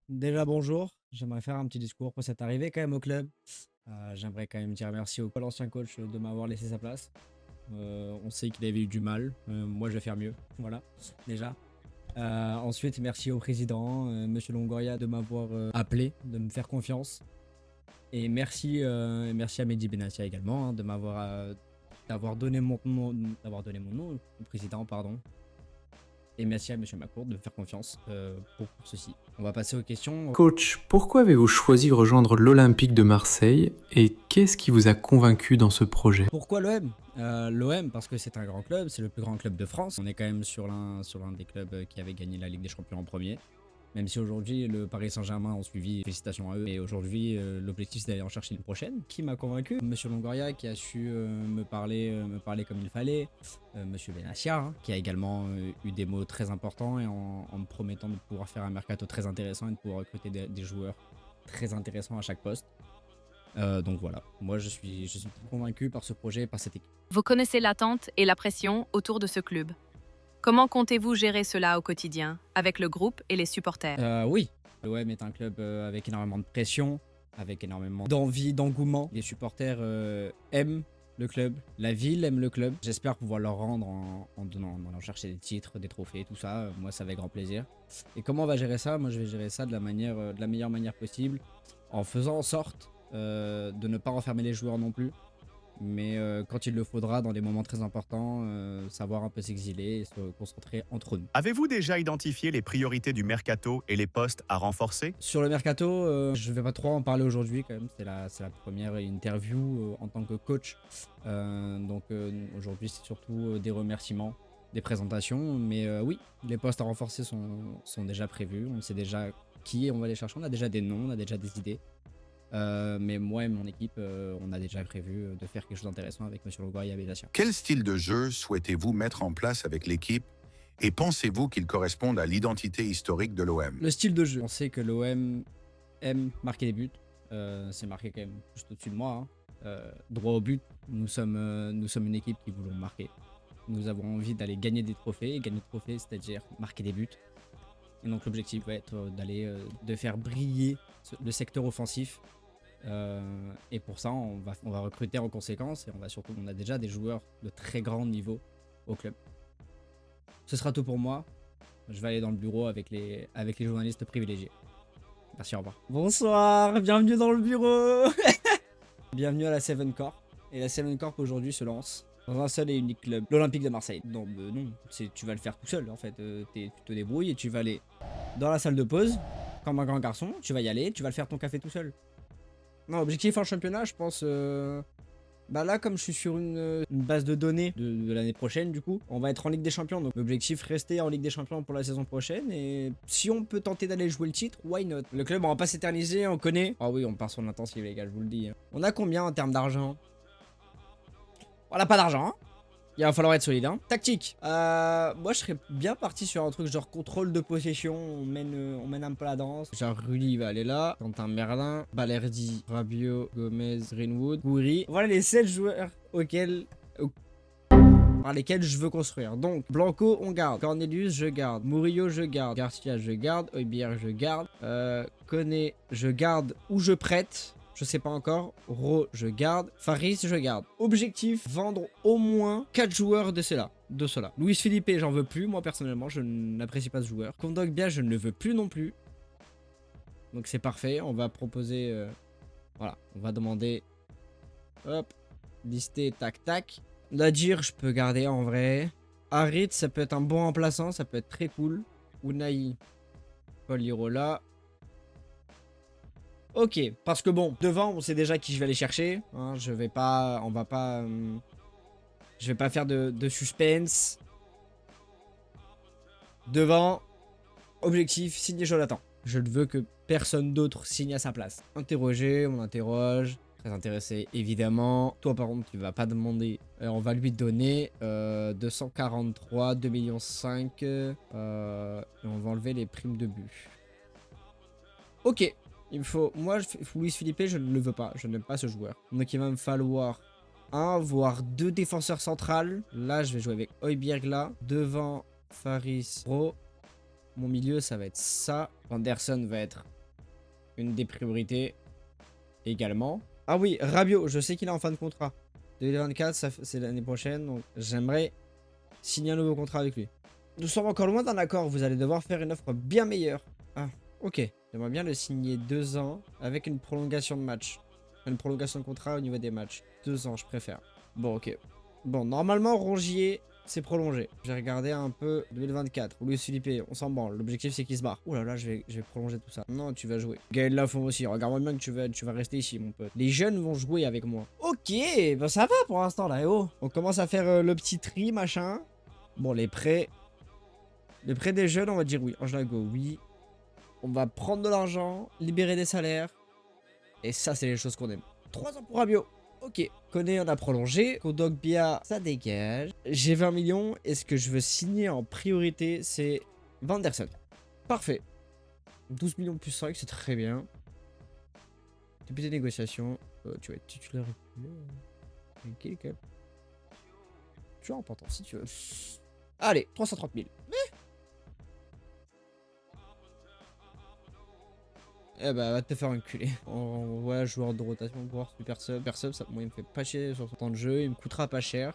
Déjà bonjour, j'aimerais faire un petit discours pour cette arrivée quand même au club. J'aimerais quand même dire merci au l'ancien coach de m'avoir laissé sa place. On sait qu'il avait eu du mal, moi je vais faire mieux, voilà, déjà. Ensuite, merci au président, Monsieur Longoria, de m'avoir appelé, de me faire confiance. Et merci à Mehdi Benassia également, hein, d'avoir donné d'avoir donné mon nom au président, pardon. Et merci à Monsieur Macour de me faire confiance pour ceci. On va passer aux questions. Coach, pourquoi avez-vous choisi de rejoindre l'Olympique de Marseille et qu'est-ce qui vous a convaincu dans ce projet? Pourquoi l'OM? L'OM parce que c'est un grand club, c'est le plus grand club de France. On est quand même sur l'un des clubs qui avait gagné la Ligue des Champions en premier. Même si aujourd'hui le Paris Saint-Germain ont suivi, félicitations à eux. Et aujourd'hui l'objectif c'est d'aller en chercher une prochaine. Qui m'a convaincu? Monsieur Longoria qui a su me parler comme il fallait. Monsieur Benassia hein, qui a également eu des mots très importants et en me promettant de pouvoir faire un mercato très intéressant et de pouvoir recruter des joueurs très intéressants à chaque poste. Donc voilà, moi je suis convaincu par ce projet et par cette équipe. Vous connaissez l'attente et la pression autour de ce club. Comment comptez-vous gérer cela au quotidien, avec le groupe et les supporters? Oui, l'OM est un club avec énormément de pression, avec énormément d'envie, d'engouement. Les supporters aiment le club, la ville aime le club. J'espère pouvoir leur rendre en allant chercher des titres, des trophées, tout ça. Moi, ça avec grand plaisir. Et comment on va gérer ça? Moi, je vais gérer ça de la meilleure manière possible, en faisant en sorte de ne pas renfermer les joueurs non plus. Mais quand il le faudra, dans des moments très importants, savoir un peu s'exiler et se concentrer entre nous. Avez-vous déjà identifié les priorités du mercato et les postes à renforcer? Sur le mercato, je vais pas trop en parler aujourd'hui quand même. C'est la première interview en tant que coach. Aujourd'hui, c'est surtout des remerciements, des présentations. Mais oui, les postes à renforcer sont déjà prévus. On sait déjà qui on va aller chercher. On a déjà des noms, on a déjà des idées. Mais moi et mon équipe, on a déjà prévu de faire quelque chose d'intéressant avec Monsieur Longoria et Benassia. Quel style de jeu souhaitez-vous mettre en place avec l'équipe et pensez-vous qu'il corresponde à l'identité historique de l'OM? Le style de jeu. On sait que l'OM aime marquer des buts. C'est marqué quand même juste au-dessus de moi. Hein. Droit au but. Nous sommes une équipe qui voulons marquer. Nous avons envie d'aller gagner des trophées. Et gagner des trophées, c'est-à-dire marquer des buts. Et donc l'objectif va être de faire briller le secteur offensif. Et pour ça, on va recruter en conséquence. Et on a déjà des joueurs de très grand niveau au club. Ce sera tout pour moi. Je vais aller dans le bureau avec les journalistes privilégiés. Merci, au revoir. Bonsoir, bienvenue dans le bureau. Bienvenue à la Seven Corp. Et la Seven Corp aujourd'hui se lance dans un seul et unique club, l'Olympique de Marseille. Non, tu vas le faire tout seul en fait. Tu te débrouilles et tu vas aller dans la salle de pause, comme un grand garçon. Tu vas y aller, tu vas le faire ton café tout seul. Non, objectif en championnat, je pense. Bah là, comme je suis sur une base de données de l'année prochaine, du coup, on va être en Ligue des Champions. Donc l'objectif, rester en Ligue des Champions pour la saison prochaine. Et si on peut tenter d'aller jouer le titre, why not? Le club, on va pas s'éterniser, on connaît. Ah oui, on part sur l'intensive, les gars, je vous le dis. Hein. On a combien en termes d'argent? On n'a pas d'argent, hein. Il va falloir être solide, hein. Tactique. Moi, je serais bien parti sur un truc genre contrôle de possession. On mène un peu la danse. Genre, Rulli, il va aller là. Quentin Merlin, Balerdi, Rabiot, Gomez, Greenwood, Gouiri. Voilà les 7 joueurs par lesquels je veux construire. Donc, Blanco, on garde. Cornelius, je garde. Murillo, je garde. Garcia, je garde. Højbjerg, je garde. Koné, je garde ou je prête. Je sais pas encore. Ro, je garde. Faris, je garde. Objectif, vendre au moins 4 joueurs de cela. Luis Philippe, j'en veux plus. Moi, personnellement, je n'apprécie pas ce joueur. Kondogbia, je ne le veux plus non plus. Donc, c'est parfait. On va proposer... voilà. On va demander... Hop. Lister, tac, tac. Nadir, je peux garder en vrai. Harit, ça peut être un bon remplaçant. Ça peut être très cool. Unai, Paul Lirola. Ok, parce que bon, devant, on sait déjà qui je vais aller chercher. Hein, je vais pas faire de suspense. Devant, objectif, signer Jonathan. Je ne veux que personne d'autre signe à sa place. Interroger, on interroge. Très intéressé, évidemment. Toi, par contre, tu vas pas demander. On va lui donner 243, 2,5 millions. Et on va enlever les primes de but. Ok. Il me faut... Moi, Luis Philippe, je ne le veux pas. Je n'aime pas ce joueur. Donc, il va me falloir un, voire 2 défenseurs centrales. Là, je vais jouer avec Højbjerg là. Devant, Faris, Ro. Mon milieu, ça va être ça. Anderson va être une des priorités également. Ah oui, Rabiot, je sais qu'il est en fin de contrat. 2024, c'est l'année prochaine, donc j'aimerais signer un nouveau contrat avec lui. Nous sommes encore loin d'un accord, vous allez devoir faire une offre bien meilleure. Ah, ok. J'aimerais bien le signer 2 ans avec une prolongation de match. Une prolongation de contrat au niveau des matchs. 2 ans, je préfère. Bon, ok. Bon, normalement, Rongier, c'est prolongé. J'ai regardé un peu 2024. Louis Philippe, on s'en branle. L'objectif, c'est qu'il se barre. Ouh là là, je vais prolonger tout ça. Non, tu vas jouer. Gaël Lafont aussi. Regarde-moi bien que tu vas rester ici, mon pote. Les jeunes vont jouer avec moi. Ok, bah ça va pour l'instant, là. Oh. On commence à faire le petit tri, machin. Bon, les prêts. Les prêts des jeunes, on va dire oui. Angela Go, oui. On va prendre de l'argent, libérer des salaires. Et ça, c'est les choses qu'on aime. 3 ans pour Rabiot. Ok. Koné, on a prolongé. Kondogbia, ça dégage. J'ai 20 millions. Et ce que je veux signer en priorité, c'est Vanderson. Parfait. 12 millions plus 5, c'est très bien. Depuis des négociations, tu vas être titulaire. Tranquille, quand même. Toujours important si tu veux. Allez, 330 000. Eh bah, va te faire enculer. On voit joueur de rotation, voir super sub. Super sub, ça, moi, il me fait pas chier sur son temps de jeu. Il me coûtera pas cher.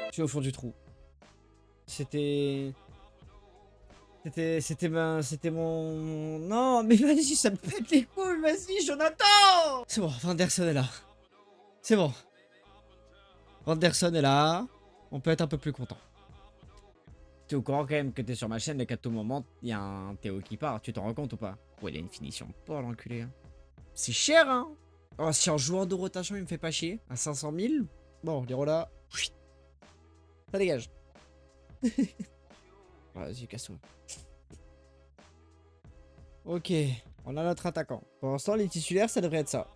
Je suis au fond du trou. C'était mon... Non, mais vas-y, ça me pète les couilles, vas-y, Jonathan. C'est bon, Vanderson est là. C'est bon. Vanderson est là. On peut être un peu plus content. Tu es au courant quand même que t'es sur ma chaîne et qu'à tout moment, il y a un Théo qui part. Tu t'en rends compte ou pas? Ouais, il a une finition. Pas l'enculé. Hein. C'est cher, hein. Oh, si un joueur de rotation, il me fait pas chier. À 500 000. Bon, les Rola. Ça dégage. Vas-y, casse-toi. Ok. On a notre attaquant. Pour l'instant, les titulaires, ça devrait être ça.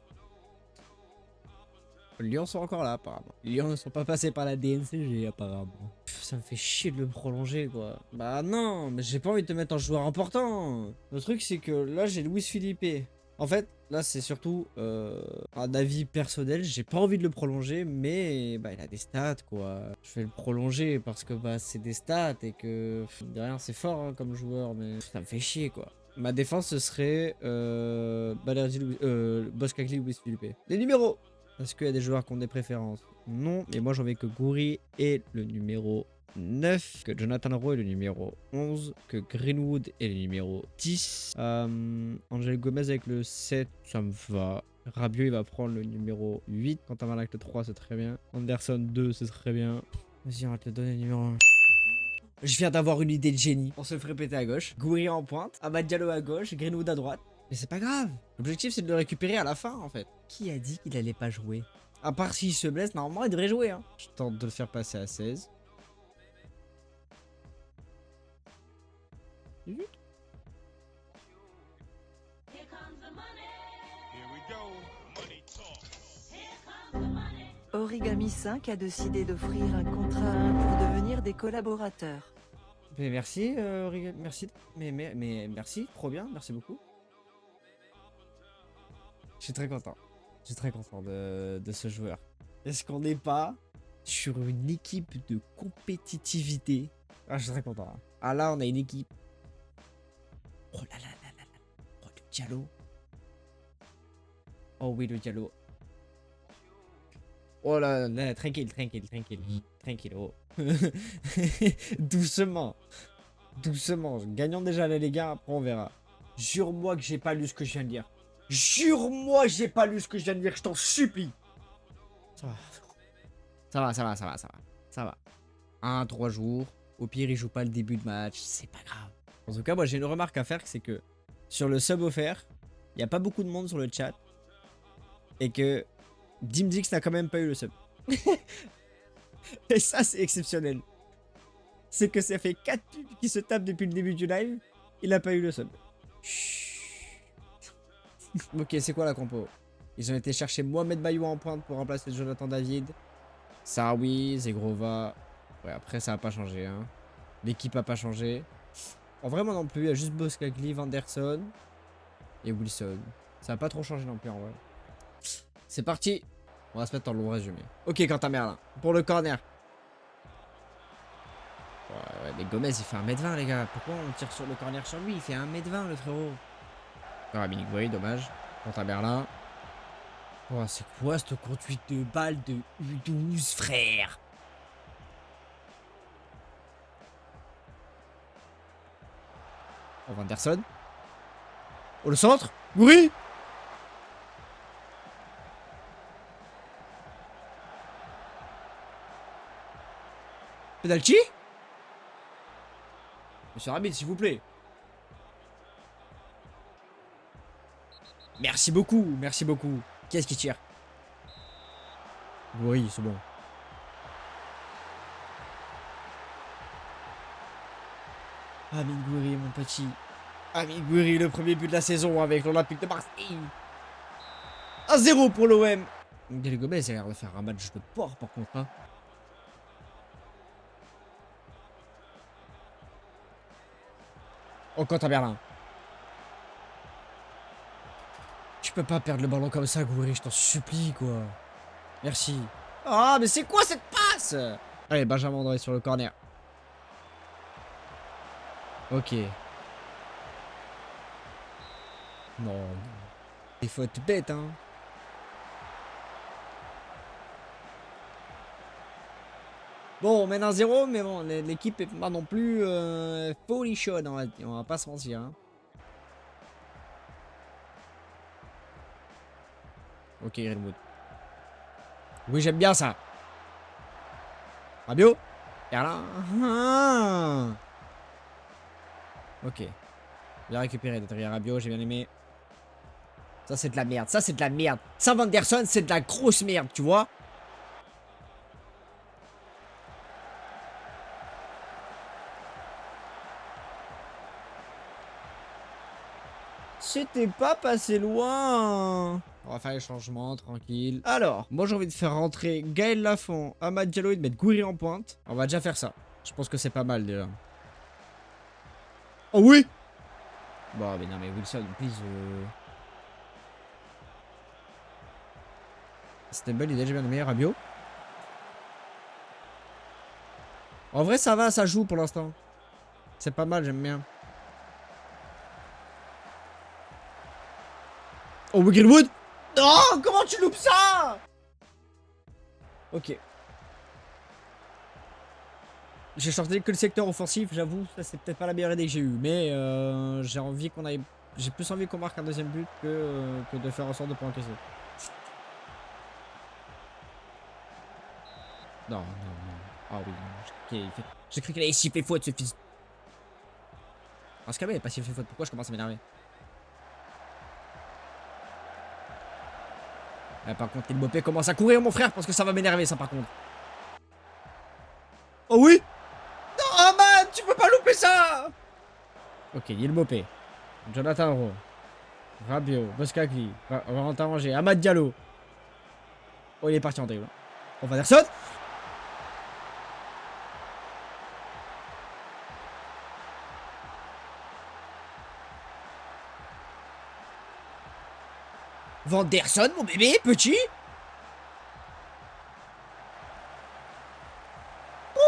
Les Lions sont encore là, apparemment. Les Lions ne sont pas passés par la DNCG, apparemment. Pff, ça me fait chier de le prolonger, quoi. Bah non, mais j'ai pas envie de te mettre en joueur important. Le truc, c'est que là, j'ai Luis Philippe. En fait, là, c'est surtout un avis personnel. J'ai pas envie de le prolonger, mais bah, il a des stats, quoi. Je vais le prolonger parce que bah, c'est des stats et que derrière, c'est fort hein, comme joueur, mais ça me fait chier, quoi. Ma défense, ce serait Boskakli, Luis Philippe. Les numéros. Est-ce qu'il y a des joueurs qui ont des préférences? Non, mais moi j'en veux que Goury est le numéro 9, que Jonathan Rowe est le numéro 11, que Greenwood est le numéro 10. Angel Gomez avec le 7, ça me va. Rabiot il va prendre le numéro 8. Quentin Malin avec le 3, c'est très bien. Anderson 2, c'est très bien. Vas-y, on va te le donner le numéro 1. Je viens d'avoir une idée de génie. On se le ferait péter à gauche. Goury en pointe, Amad Diallo à gauche, Greenwood à droite. Mais c'est pas grave. L'objectif, c'est de le récupérer à la fin, en fait. Qui a dit qu'il allait pas jouer? À part s'il se blesse, normalement, il devrait jouer. Hein. Je tente de le faire passer à 16. Origami 5 a décidé d'offrir un contrat à 1 pour devenir des collaborateurs. Mais merci, merci. Mais merci, trop bien, merci beaucoup. Je suis très content. Je suis très content de ce joueur. Est-ce qu'on n'est pas sur une équipe de compétitivité? Ah, je suis très content. Hein. Ah là, on a une équipe. Oh là là là là là. Oh, le Diallo. Oh oui, le Diallo. Oh là là, tranquille. Tranquille, oh. Doucement. Doucement. Gagnons déjà la Liga, après on verra. Jure-moi que j'ai pas lu ce que je viens de dire. Jure-moi que j'ai pas lu ce que je viens de dire, je t'en supplie. Ça va. 1-3 jours. Au pire, il joue pas le début de match. C'est pas grave. En tout cas, moi, j'ai une remarque à faire, c'est que sur le sub offert, il n'y a pas beaucoup de monde sur le chat. Et que Dimdix n'a quand même pas eu le sub. Et ça, c'est exceptionnel. C'est que ça fait 4 pubs qui se tapent depuis le début du live. Il n'a pas eu le sub. Ok, c'est quoi la compo? Ils ont été chercher Mohamed Bayou en pointe pour remplacer Jonathan David. Saoui, Zegrova. Ouais, après, ça n'a pas changé. Hein. L'équipe n'a pas changé. En vrai, moi non plus. Il y a juste Boskakli, Vanderson et Wilson. Ça n'a pas trop changé non plus en vrai. C'est parti. On va se mettre en long résumé. Ok, Quentin Merlin. Pour le corner. Ouais, mais Gomez, il fait 1m20, les gars. Pourquoi on tire sur le corner sur lui? Il fait 1m20, le frérot. Oui, dommage. Quentin Merlin. Oh, c'est quoi cette conduite de balle de U12, frère? Oh, Vanderson. Oh, le centre. Goury. Penalty. Monsieur Rabid, s'il vous plaît. Merci beaucoup, merci beaucoup. Qui est-ce qui tire? Oui, c'est bon. Amine Gouiri, mon petit. Amine Gouiri, le premier but de la saison avec l'Olympique de Marseille. 1-0 pour l'OM. Gaël Gomez a l'air de faire un match de porc par contre. Hein. Oh, Quentin Berlin. Tu peux pas perdre le ballon comme ça, Gouiri, je t'en supplie, quoi. Merci. Ah, mais c'est quoi cette passe? Allez, Benjamin André sur le corner. Ok. Non. Des fautes bêtes, hein. Bon, on mène 1-0, mais bon, l'équipe est pas non plus folichonne, on va pas se mentir. Hein. Ok, Greenwood. Oui, j'aime bien ça. Rabiot. Berlin. Ok. Bien récupéré derrière Rabiot, j'ai bien aimé. Ça, c'est de la merde. Ça, c'est de la merde. Ça, Vanderson, c'est de la grosse merde, tu vois. C'était pas passé loin. On va faire les changements, tranquille. Alors, moi j'ai envie de faire rentrer Gaël Lafont, Amad Diallo et de mettre Gouiri en pointe. On va déjà faire ça. Je pense que c'est pas mal déjà. Oh oui. Bon, mais non, mais Wilson, please. C'était une bonne idée, j'ai bien aimé. Rabiot. En vrai, ça va, ça joue pour l'instant. C'est pas mal, j'aime bien. Oh, Greenwood. Non, comment tu loupes ça? Ok. J'ai sorti que le secteur offensif, j'avoue, ça c'est peut-être pas la meilleure idée que j'ai eue, mais j'ai envie qu'on aille... J'ai plus envie qu'on marque un deuxième but que de faire en sorte de pas encaisser. Non, non, non. Ah oui, non. J'ai cru qu'il allait siffler faute, ce fils. En ce cas, il n'a pas sifflé faute, pourquoi je commence à m'énerver? Par contre, Mbappé commence à courir, mon frère, parce que ça va m'énerver, ça, par contre. Oh oui. Non, man, tu peux pas louper ça. Ok, Mbappé. Jonathan Rowe. Rabiot. Boskakli. Valentin Angers. Amad Diallo. Oh, il est parti en dribble. On va Vanderson. Vanderson, mon bébé, petit. Oh.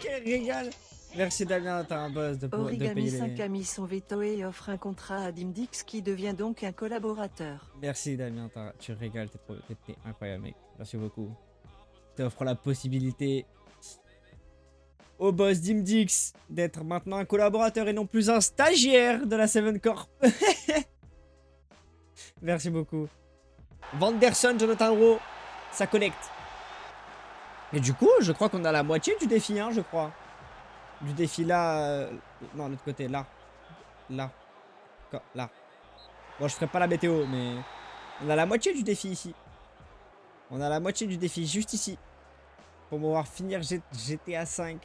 Quel régal. Merci Damien, t'as un buzz de payer Origami les... 5 a mis son veto et offre un contrat à Dimdix qui devient donc un collaborateur. Merci Damien, tu régales, t'es incroyable mec. Merci beaucoup. T'offres la possibilité au boss Dimdix d'être maintenant un collaborateur et non plus un stagiaire de la Seven Corp. Merci beaucoup. Vanderson, Jonathan Rowe, ça connecte. Et du coup, je crois qu'on a la moitié du défi, hein, je crois. Du défi là... non, de l'autre côté, là. Là. Là. Bon, je ferai pas la météo, mais... On a la moitié du défi ici. On a la moitié du défi juste ici. Pour pouvoir finir GTA 5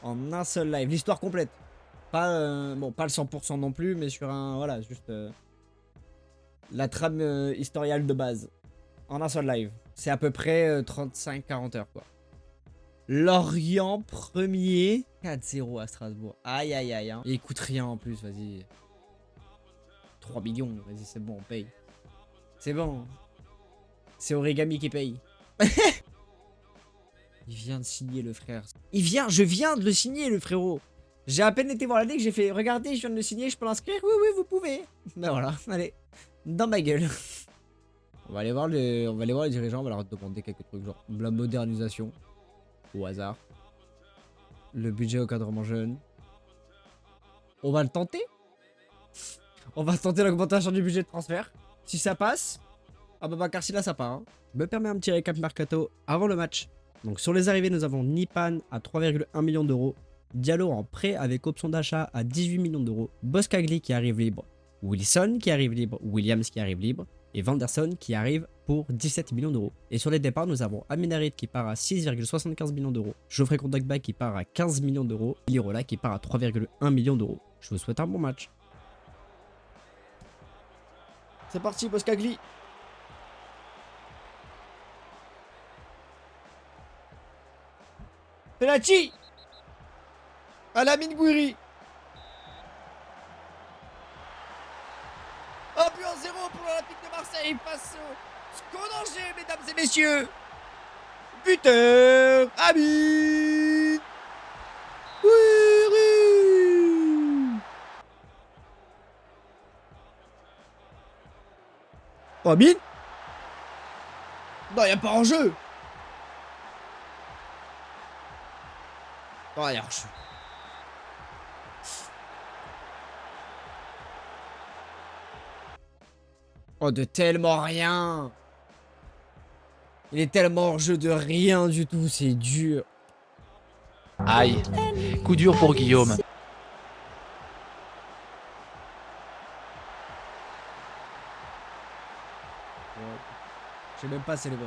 en un seul live. L'histoire complète. Pas, bon, pas le 100% non plus, mais sur un... Voilà, juste... la trame historiale de base. En un seul live. C'est à peu près 35-40 heures, quoi. Lorient premier. 4-0 à Strasbourg. Aïe, aïe, aïe. Hein. Et il coûte rien en plus, vas-y. 3 millions, vas-y, c'est bon, on paye. C'est bon. C'est Origami qui paye. Il vient de signer le frère. Je viens de le signer le frérot. J'ai à peine été voir la ligue, j'ai fait, regardez, je viens de le signer, je peux l'inscrire? Oui, oui, vous pouvez. Ben voilà, allez, dans ma gueule. On va aller voir les dirigeants, on va leur demander quelques trucs, genre la modernisation, au hasard. Le budget au cadrement jeune. On va le tenter. On va tenter l'augmentation du budget de transfert. Si ça passe, ah bah si là ça part. Hein. Je me permets un petit récap mercato avant le match. Donc sur les arrivées, nous avons Nipan à 3,1 millions d'euros. Diallo en prêt avec option d'achat à 18 millions d'euros. Boskagli qui arrive libre. Wilson qui arrive libre. Williams qui arrive libre. Et Vanderson qui arrive pour 17 millions d'euros. Et sur les départs, nous avons Aminarit qui part à 6,75 millions d'euros. Geoffrey Kondogbia qui part à 15 millions d'euros. Lirola qui part à 3,1 millions d'euros. Je vous souhaite un bon match. C'est parti, Boskagli. Penalty à la mine Gouiri. Un but en 0 pour l'Olympique de Marseille face au SCO d'Angers, mesdames et messieurs. Buteur Amine Gouiri. Oh, Amine. Non, y'a pas en jeu. Oh, y'a en jeu. Oh, de tellement rien. Il est tellement hors jeu de rien du tout, c'est dur. Aïe, coup dur pour Guillaume. J'ai même pas célébré.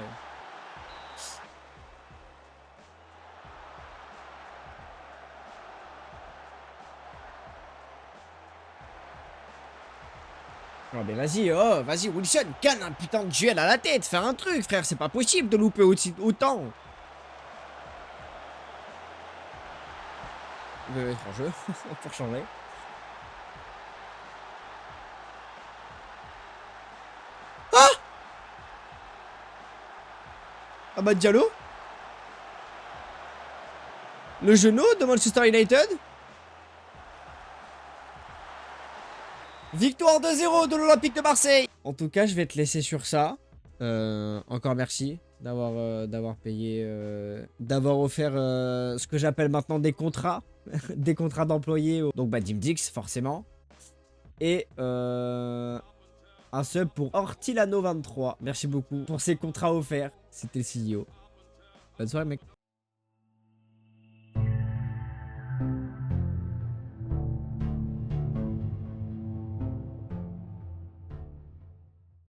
Oh mais vas-y, vas-y Wilson, gagne un putain de duel à la tête, fais un truc frère, c'est pas possible de louper autant. Il va être en jeu, pour changer. Ah Amad Diallo. Le genou de Manchester United. Victoire 2-0 de l'Olympique de Marseille. En tout cas, je vais te laisser sur ça. Encore merci d'avoir payé, d'avoir offert ce que j'appelle maintenant des contrats. Des contrats d'employés. Donc bah Dimdix, forcément. Et un sub pour Ortilano23. Merci beaucoup pour ces contrats offerts. C'était le CEO. Bonne soirée mec.